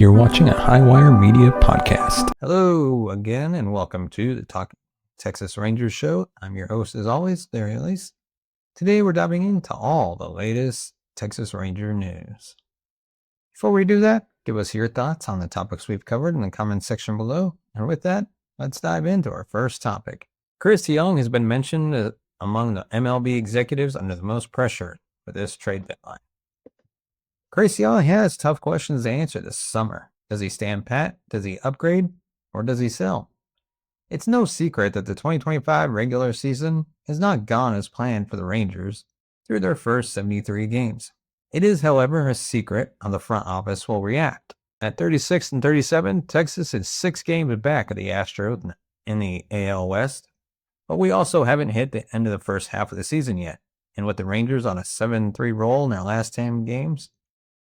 You're watching a Highwire Media podcast. Hello again, and welcome to the Talk Texas Rangers show. I'm your host, as always, Larry Elise. Today, we're diving into all the latest Texas Ranger news. Before we do that, give us your thoughts on the topics we've covered in the comments section below. And with that, let's dive into our first topic. Chris Young has been mentioned among the MLB executives under the most pressure for this trade deadline. Chris Young has tough questions to answer this summer. Does he stand pat? Does he upgrade? Or does he sell? It's no secret that the 2025 regular season has not gone as planned for the Rangers through their first 73 games. It is, however, a secret how the front office will react. At 36-37, Texas is 6 games back of the Astros in the AL West, but we also haven't hit the end of the first half of the season yet. And with the Rangers on a 7-3 roll in their last 10 games,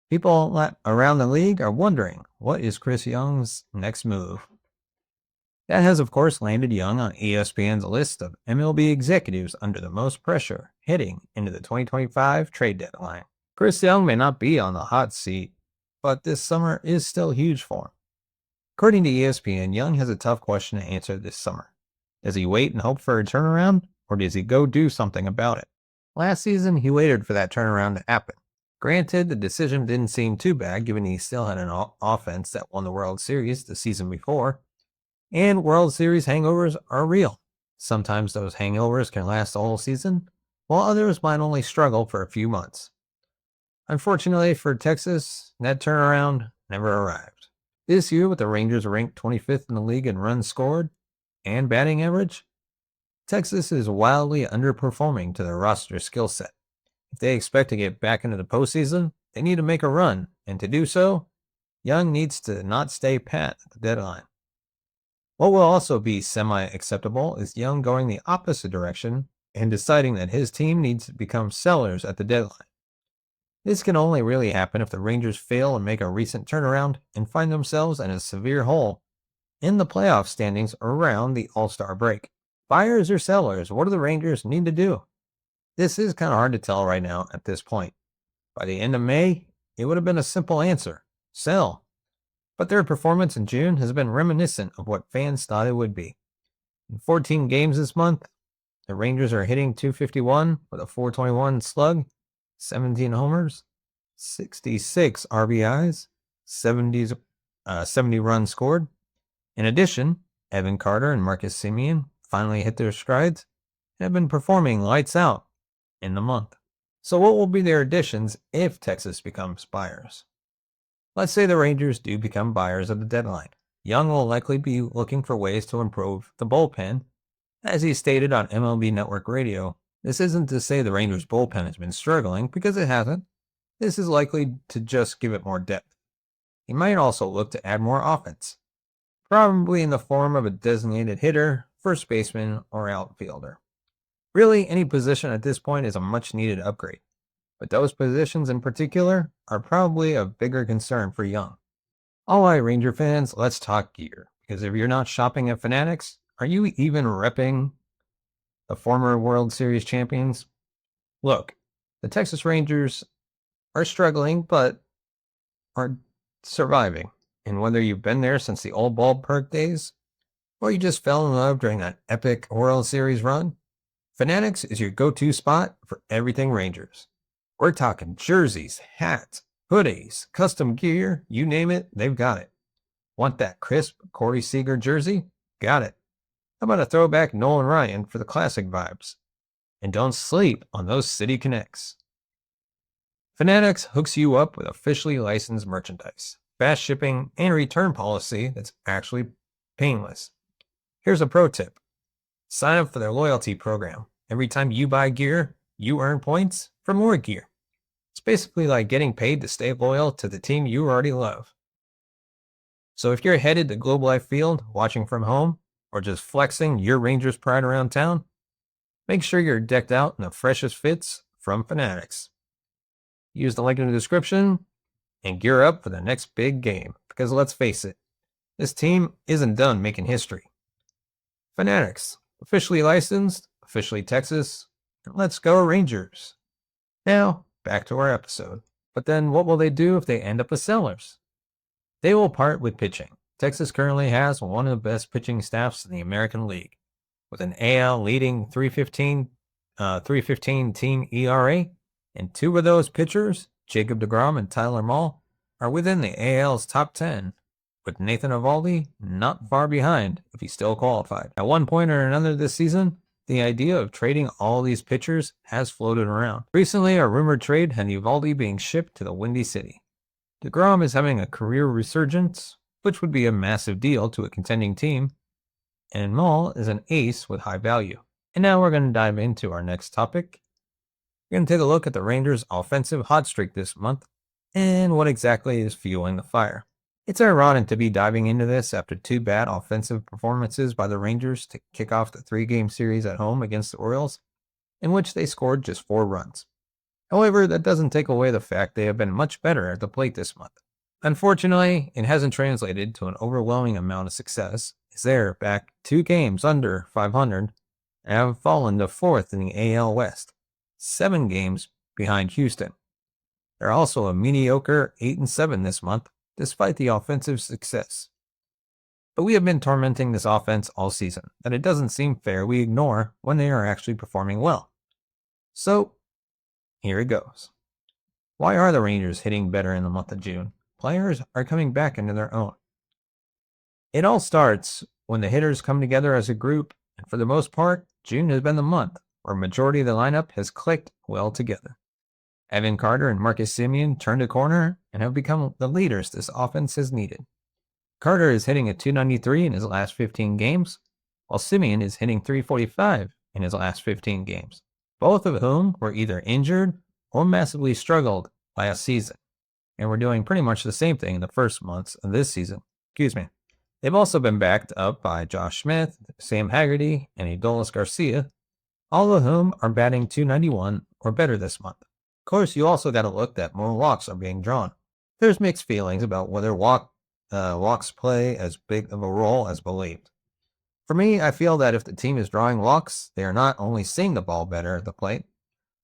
people around the league are wondering, what is Chris Young's next move? That has, of course, landed Young on ESPN's list of MLB executives under the most pressure heading into the 2025 trade deadline. Chris Young may not be on the hot seat, but this summer is still huge for him. According to ESPN, Young has a tough question to answer this summer. Does he wait and hope for a turnaround, or does he go do something about it? Last season, he waited for that turnaround to happen. Granted, the decision didn't seem too bad given he still had an offense that won the World Series the season before, and World Series hangovers are real. Sometimes those hangovers can last the whole season, while others might only struggle for a few months. Unfortunately for Texas, that turnaround never arrived. This year, with the Rangers ranked 25th in the league in runs scored and batting average, Texas is wildly underperforming to their roster skill set. If they expect to get back into the postseason, they need to make a run, and to do so, Young needs to not stay pat at the deadline. What will also be semi-acceptable is Young going the opposite direction and deciding that his team needs to become sellers at the deadline. This can only really happen if the Rangers fail and make a recent turnaround and find themselves in a severe hole in the playoff standings around the All-Star break. Buyers or sellers, what do the Rangers need to do? This is kind of hard to tell right now at this point. By the end of May, it would have been a simple answer: sell. But their performance in June has been reminiscent of what fans thought it would be. In 14 games this month, the Rangers are hitting .251 with a .421 slug, 17 homers, 66 RBIs, 70 runs scored. In addition, Evan Carter and Marcus Semien finally hit their strides and have been performing lights out in the month. So what will be their additions if Texas becomes buyers? Let's say the Rangers do become buyers at the deadline. Young will likely be looking for ways to improve the bullpen. As he stated on MLB Network Radio, this isn't to say the Rangers bullpen has been struggling, because it hasn't. This is likely to just give it more depth. He might also look to add more offense, probably in the form of a designated hitter, first baseman, or outfielder. Really, any position at this point is a much-needed upgrade, but those positions in particular are probably a bigger concern for Young. All right, Ranger fans, let's talk gear, because if you're not shopping at Fanatics, are you even repping the former World Series champions? Look, the Texas Rangers are struggling, but are surviving, and whether you've been there since the old ballpark days, or you just fell in love during that epic World Series run, Fanatics is your go-to spot for everything Rangers. We're talking jerseys, hats, hoodies, custom gear, you name it, they've got it. Want that crisp Corey Seager jersey? Got it. How about a throwback Nolan Ryan for the classic vibes? And don't sleep on those City Connects. Fanatics hooks you up with officially licensed merchandise, fast shipping, and return policy that's actually painless. Here's a pro tip. Sign up for their loyalty program. Every time you buy gear, you earn points for more gear. It's basically like getting paid to stay loyal to the team you already love. So if you're headed to Globe Life Field, watching from home, or just flexing your Rangers pride around town, make sure you're decked out in the freshest fits from Fanatics. Use the link in the description and gear up for the next big game, because let's face it, this team isn't done making history. Fanatics, officially licensed, officially Texas, and let's go Rangers. Now, back to our episode. But then what will they do if they end up as sellers? They will part with pitching. Texas currently has one of the best pitching staffs in the American League, with an AL leading 315 team ERA, and two of those pitchers, Jacob deGrom and Tyler Mahle, are within the AL's top 10, with Nathan Eovaldi not far behind if he still qualified. At one point or another this season, the idea of trading all these pitchers has floated around. Recently, a rumored trade had Eovaldi being shipped to the Windy City. deGrom is having a career resurgence, which would be a massive deal to a contending team, and Mahle is an ace with high value. And now we're going to dive into our next topic. We're going to take a look at the Rangers' offensive hot streak this month and what exactly is fueling the fire. It's ironic to be diving into this after two bad offensive performances by the Rangers to kick off the 3-game series at home against the Orioles, in which they scored just 4 runs. However, that doesn't take away the fact they have been much better at the plate this month. Unfortunately, it hasn't translated to an overwhelming amount of success, as they're back 2 games under 500 and have fallen to 4th in the AL West, 7 games behind Houston. They're also a mediocre 8-7 this month, despite the offensive success. But we have been tormenting this offense all season, that it doesn't seem fair we ignore when they are actually performing well. So, here it goes. Why are the Rangers hitting better in the month of June? Players are coming back into their own. It all starts when the hitters come together as a group, and for the most part, June has been the month where a majority of the lineup has clicked well together. Evan Carter and Marcus Semien turned a corner and have become the leaders this offense has needed. Carter is hitting a .293 in his last 15 games, while Semien is hitting .345 in his last 15 games, both of whom were either injured or massively struggled last season, and were doing pretty much the same thing in the first months of this season. They've also been backed up by Josh Smith, Sam Haggerty, and Adolis Garcia, all of whom are batting .291 or better this month. Of course, you also got to look that more walks are being drawn. There's mixed feelings about whether walks play as big of a role as believed. For me, I feel that if the team is drawing walks, they are not only seeing the ball better at the plate,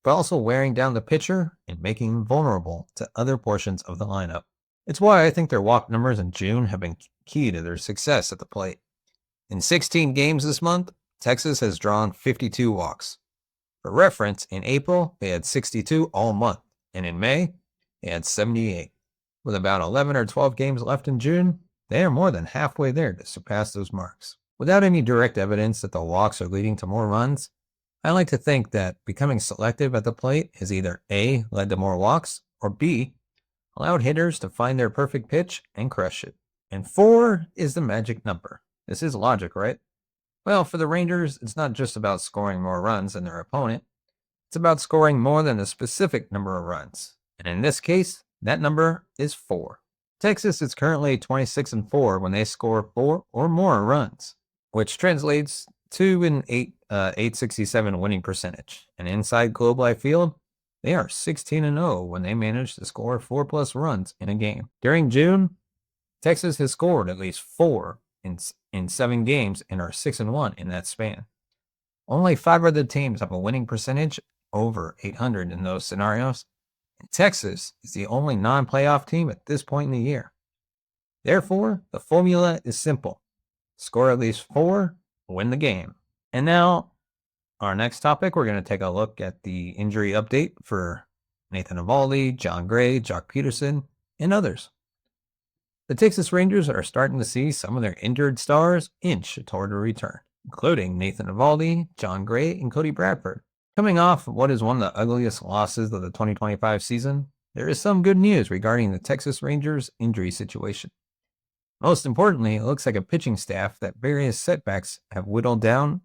but also wearing down the pitcher and making him vulnerable to other portions of the lineup. It's why I think their walk numbers in June have been key to their success at the plate. In 16 games this month, Texas has drawn 52 walks. For reference, in April, they had 62 all month, and in May, they had 78. With about 11 or 12 games left in June, they are more than halfway there to surpass those marks. Without any direct evidence that the walks are leading to more runs, I like to think that becoming selective at the plate has either A, led to more walks, or B, allowed hitters to find their perfect pitch and crush it. And 4 is the magic number. This is logic, right? Well, for the Rangers, it's not just about scoring more runs than their opponent. It's about scoring more than a specific number of runs. And in this case, that number is 4. Texas is currently 26-4 when they score 4 or more runs, which translates to an 867 winning percentage. And inside Globe Life Field, they are 16-0 when they manage to score 4+ runs in a game. During June, Texas has scored at least 4 in 7 games and are 6-1 in that span. Only 5 other teams have a winning percentage over 800 in those scenarios, and Texas is the only non-playoff team at this point in the year. Therefore, the formula is simple. Score at least 4, win the game. And now, our next topic, we're going to take a look at the injury update for Nathan Eovaldi, John Gray, Jock Pederson, and others. The Texas Rangers are starting to see some of their injured stars inch toward a return, including Nathan Eovaldi, John Gray, and Cody Bradford. Coming off of what is one of the ugliest losses of the 2025 season, there is some good news regarding the Texas Rangers' injury situation. Most importantly, it looks like a pitching staff that various setbacks have whittled down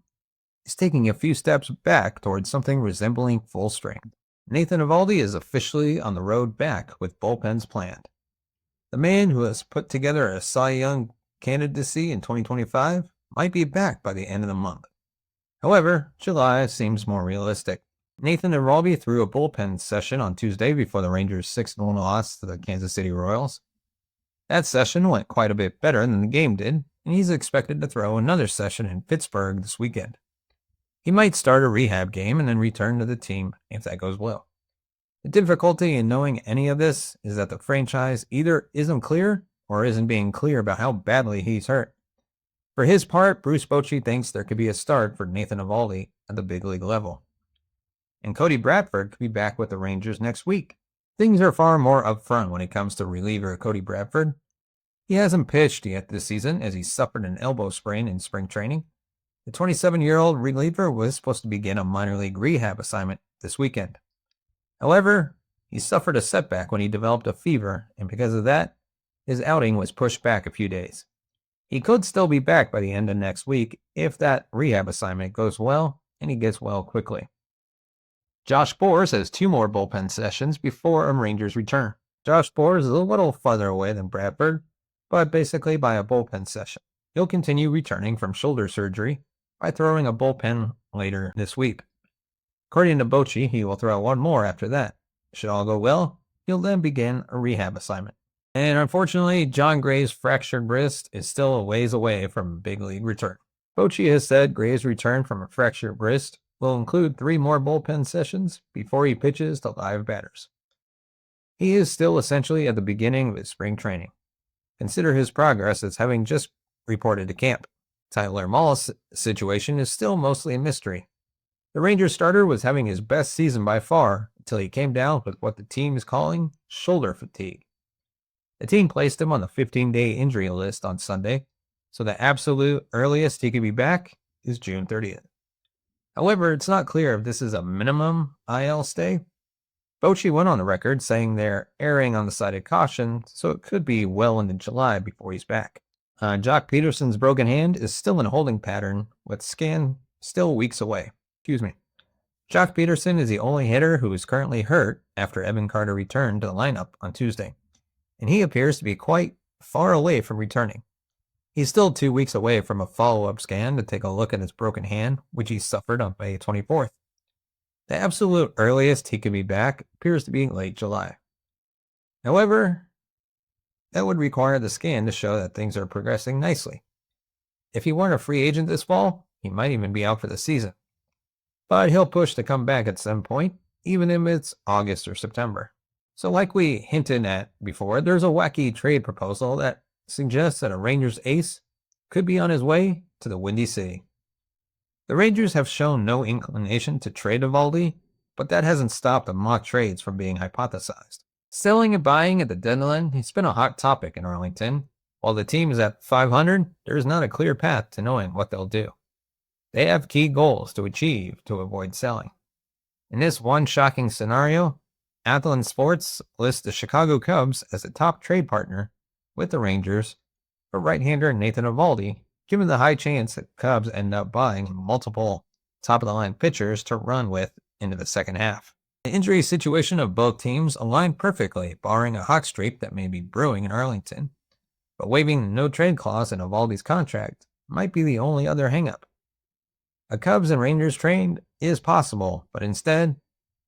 is taking a few steps back towards something resembling full strength. Nathan Eovaldi is officially on the road back with bullpens planned. The man who has put together a Cy Young candidacy in 2025 might be back by the end of the month. However, July seems more realistic. Nathan Eovaldi threw a bullpen session on Tuesday before the Rangers' 6-1 loss to the Kansas City Royals. That session went quite a bit better than the game did, and he's expected to throw another session in Pittsburgh this weekend. He might start a rehab game and then return to the team if that goes well. The difficulty in knowing any of this is that the franchise either isn't clear or isn't being clear about how badly he's hurt. For his part, Bruce Bochy thinks there could be a start for Nathan Eovaldi at the big league level. And Cody Bradford could be back with the Rangers next week. Things are far more upfront when it comes to reliever Cody Bradford. He hasn't pitched yet this season as he suffered an elbow sprain in spring training. The 27-year-old reliever was supposed to begin a minor league rehab assignment this weekend. However, he suffered a setback when he developed a fever, and because of that, his outing was pushed back a few days. He could still be back by the end of next week if that rehab assignment goes well and he gets well quickly. Josh Boers has 2 more bullpen sessions before a Rangers return. Josh Boers is a little farther away than Bradford, but basically by a bullpen session. He'll continue returning from shoulder surgery by throwing a bullpen later this week. According to Bochy, he will throw 1 more after that. Should all go well, he'll then begin a rehab assignment. And unfortunately, John Gray's fractured wrist is still a ways away from big league return. Bochy has said Gray's return from a fractured wrist will include 3 more bullpen sessions before he pitches to live batters. He is still essentially at the beginning of his spring training. Consider his progress as having just reported to camp. Tyler Mahle's situation is still mostly a mystery. The Rangers starter was having his best season by far until he came down with what the team is calling shoulder fatigue. The team placed him on the 15-day injury list on Sunday, so the absolute earliest he could be back is June 30th. However, it's not clear if this is a minimum IL stay. Bochy went on the record saying they're erring on the side of caution, so it could be well into July before he's back. Jock Pederson's broken hand is still in a holding pattern, with scan still weeks away. Jock Pederson is the only hitter who is currently hurt after Evan Carter returned to the lineup on Tuesday, and he appears to be quite far away from returning. He's still 2 weeks away from a follow-up scan to take a look at his broken hand, which he suffered on May 24th. The absolute earliest he could be back appears to be late July. However, that would require the scan to show that things are progressing nicely. If he weren't a free agent this fall, he might even be out for the season. But he'll push to come back at some point, even if it's August or September. So like we hinted at before, there's a wacky trade proposal that suggests that a Rangers ace could be on his way to the Windy City. The Rangers have shown no inclination to trade Eovaldi, but that hasn't stopped the mock trades from being hypothesized. Selling and buying at the deadline has been a hot topic in Arlington. While the team is at 500, there is not a clear path to knowing what they'll do. They have key goals to achieve to avoid selling. In this one shocking scenario, Athlon Sports lists the Chicago Cubs as a top trade partner with the Rangers for right-hander Nathan Eovaldi, given the high chance that Cubs end up buying multiple top-of-the-line pitchers to run with into the second half. The injury situation of both teams aligned perfectly, barring a hot streak that may be brewing in Arlington. But waiving the no-trade clause in Eovaldi's contract might be the only other hang-up. A Cubs and Rangers trade is possible, but instead,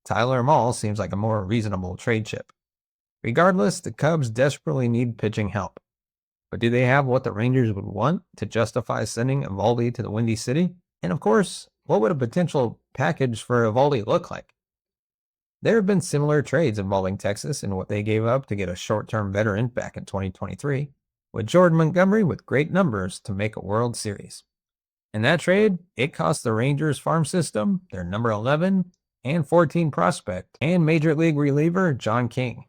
Tyler Mahle seems like a more reasonable trade chip. Regardless, the Cubs desperately need pitching help. But do they have what the Rangers would want to justify sending Eovaldi to the Windy City? And of course, what would a potential package for Eovaldi look like? There have been similar trades involving Texas and what they gave up to get a short-term veteran back in 2023, with Jordan Montgomery with great numbers to make a World Series. In that trade, it cost the Rangers farm system their number 11 and 14 prospect and Major League reliever John King.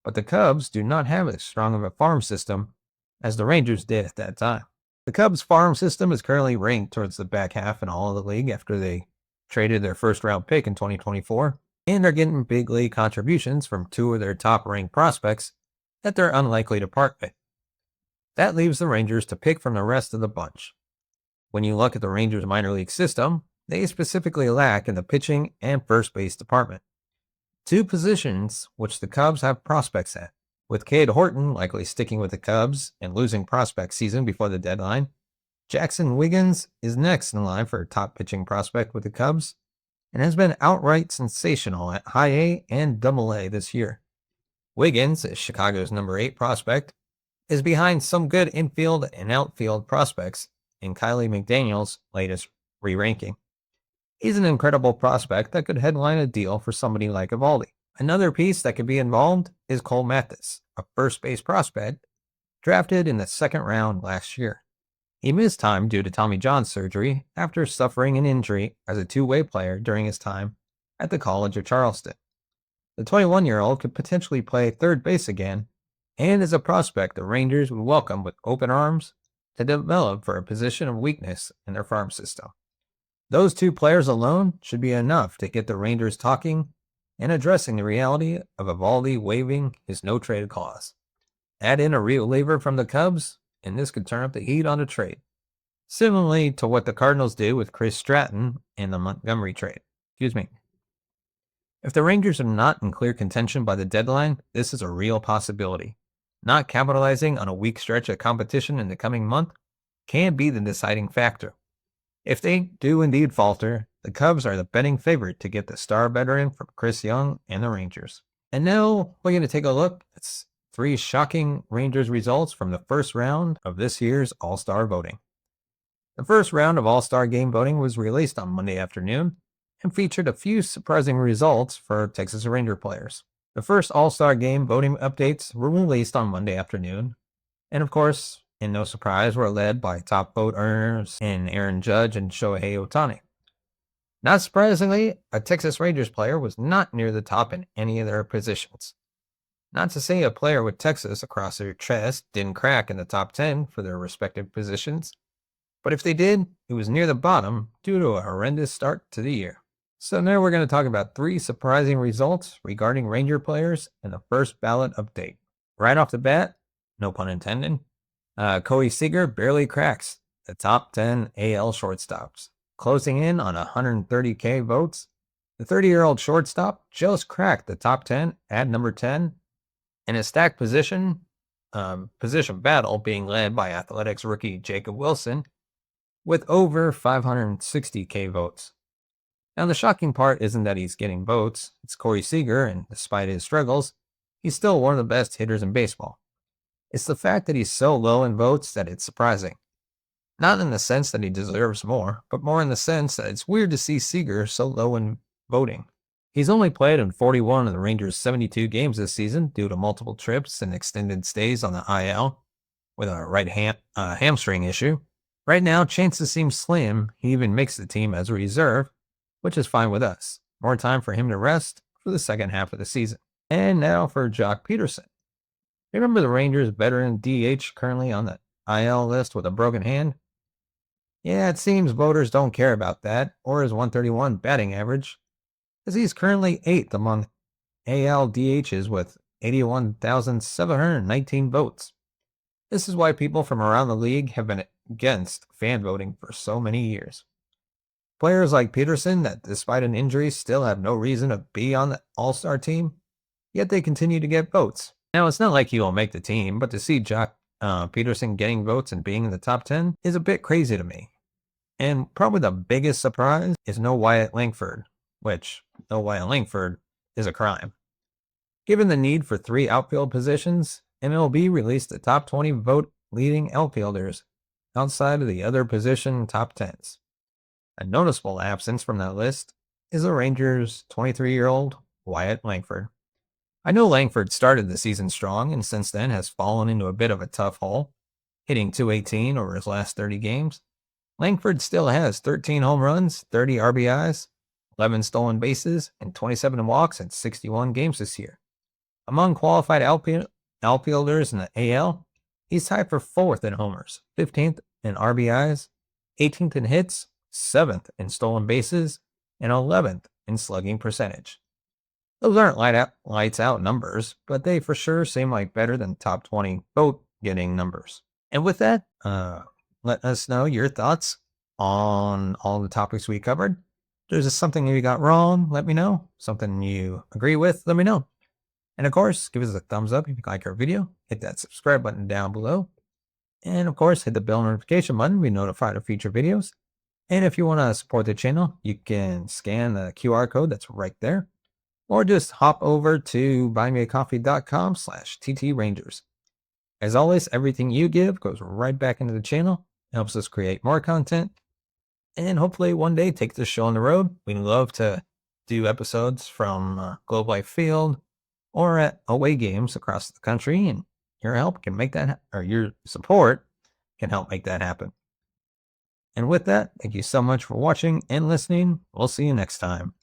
But the Cubs do not have as strong of a farm system as the Rangers did at that time. The Cubs farm system is currently ranked towards the back half in all of the league after they traded their first-round pick in 2024, and are getting big league contributions from 2 of their top-ranked prospects that they're unlikely to part with. That leaves the Rangers to pick from the rest of the bunch. When you look at the Rangers minor league system, they specifically lack in the pitching and first base department, 2 positions which the Cubs have prospects at. With Cade Horton likely sticking with the Cubs and losing prospect season before the deadline, Jackson Wiggins is next in line for a top pitching prospect with the Cubs and has been outright sensational at high A and double A this year. Wiggins, as Chicago's number 8 prospect, is behind some good infield and outfield prospects in Kylie McDaniel's latest re-ranking. He's an incredible prospect that could headline a deal for somebody like Eovaldi. Another piece that could be involved is Cole Mathis, a first base prospect drafted in the second round last year. He missed time due to Tommy John surgery after suffering an injury as a two-way player during his time at the College of Charleston. The 21-year-old could potentially play third base again and is a prospect the Rangers would welcome with open arms to develop for a position of weakness in their farm system. Those two players alone should be enough to get the Rangers talking and addressing the reality of Eovaldi waiving his no-trade clause. Add in a reliever from the Cubs, and this could turn up the heat on a trade. Similarly to what the Cardinals did with Chris Stratton in the Montgomery trade. If the Rangers are not in clear contention by the deadline, this is a real possibility. Not capitalizing on a weak stretch of competition in the coming month can be the deciding factor. If they do indeed falter, the Cubs are the betting favorite to get the star veteran from Chris Young and the Rangers. And now we're going to take a look at 3 shocking Rangers results from the first round of this year's All-Star voting. The first round of All-Star game voting was released on Monday afternoon and featured a few surprising results for Texas Ranger players. The first All-Star game voting updates were released on Monday afternoon, and of course, in no surprise, were led by top vote earners in Aaron Judge and Shohei Ohtani. Not surprisingly, a Texas Rangers player was not near the top in any of their positions. Not to say a player with Texas across their chest didn't crack in the top 10 for their respective positions, but if they did, it was near the bottom due to a horrendous start to the year. So now we're going to talk about 3 surprising results regarding Ranger players in the first ballot update. Right off the bat, no pun intended, Seager barely cracks the top 10 AL shortstops, closing in on 130K votes. The 30-year-old shortstop just cracked the top 10 at number 10, in a stacked position battle being led by Athletics rookie Jacob Wilson with over 560K votes. Now, the shocking part isn't that he's getting votes. It's Corey Seager, and despite his struggles, he's still one of the best hitters in baseball. It's the fact that he's so low in votes that it's surprising. Not in the sense that he deserves more, but more in the sense that it's weird to see Seager so low in voting. He's only played in 41 of the Rangers' 72 games this season due to multiple trips and extended stays on the IL with a right hamstring issue. Right now, chances seem slim he even makes the team as a reserve, which is fine with us. More time for him to rest for the second half of the season. And now for Jock Pederson. Remember the Rangers' veteran DH currently on the IL list with a broken hand? Yeah, it seems voters don't care about that or his 131 batting average, as he's currently 8th among AL DHs with 81,719 votes. This is why people from around the league have been against fan voting for so many years. Players like Pederson that despite an injury still have no reason to be on the All-Star team, yet they continue to get votes. Now, it's not like he will make the team, but to see Jock Pederson getting votes and being in the top 10 is a bit crazy to me. And probably the biggest surprise is no Wyatt Langford, which no Wyatt Langford is a crime. Given the need for 3 outfield positions, MLB released the top 20 vote leading outfielders outside of the other position top 10s. A noticeable absence from that list is the Rangers' 23-year-old Wyatt Langford. I know Langford started the season strong and since then has fallen into a bit of a tough hole, hitting .218 over his last 30 games. Langford still has 13 home runs, 30 RBIs, 11 stolen bases, and 27 walks in 61 games this year. Among qualified outfielders in the AL, he's tied for 4th in homers, 15th in RBIs, 18th in hits, 7th in stolen bases, and 11th in slugging percentage. Those aren't lights out numbers, but they for sure seem like better than top 20 vote getting numbers. And with that, let us know your thoughts on all the topics we covered. If there's something you got wrong, let me know. Something you agree with, let me know. And of course, give us a thumbs up if you like our video. Hit that subscribe button down below. And of course, hit the bell notification button to be notified of future videos. And if you want to support the channel, you can scan the QR code that's right there. Or just hop over to buymeacoffee.com/TTRangers. As always, everything you give goes right back into the channel, helps us create more content, and hopefully one day take this show on the road. We'd love to do episodes from Globe Life Field or at away games across the country and your help can make that, or your support can help make that happen. And with that, thank you so much for watching and listening. We'll see you next time.